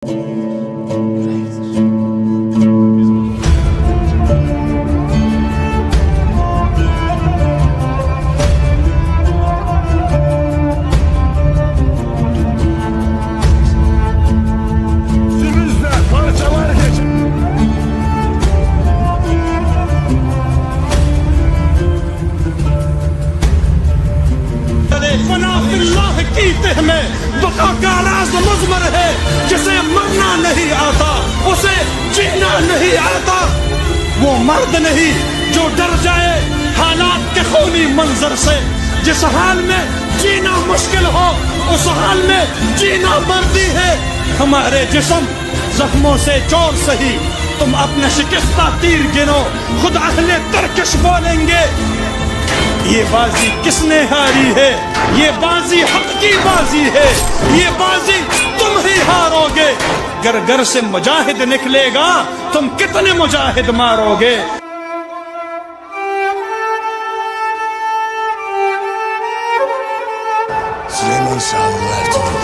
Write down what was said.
Üstümüzde parçalar geçin. फना फिल्लाह की तह में बका का राज मुज़मर है। जिसे मरना नहीं आता उसे जीना नहीं आता। वो मर्द नहीं जो डर जाए हालात के खूनी मंजर से। जिस हाल में जीना मुश्किल हो उस हाल में जीना मर्दी है। हमारे जिस्म जख्मों से जोर सही, तुम अपने शिकस्ता तीर गिनो, खुद अहले तरकश बोलेंगे ये बाजी किसने हारी है। ये बाजी हक की बाजी है, ये बाजी तुम ही हारोगे। घर घर से मुजाहिद निकलेगा, तुम कितने मुजाहिद मारोगे। Süleyman Sağlıoğlu Ertuğrul.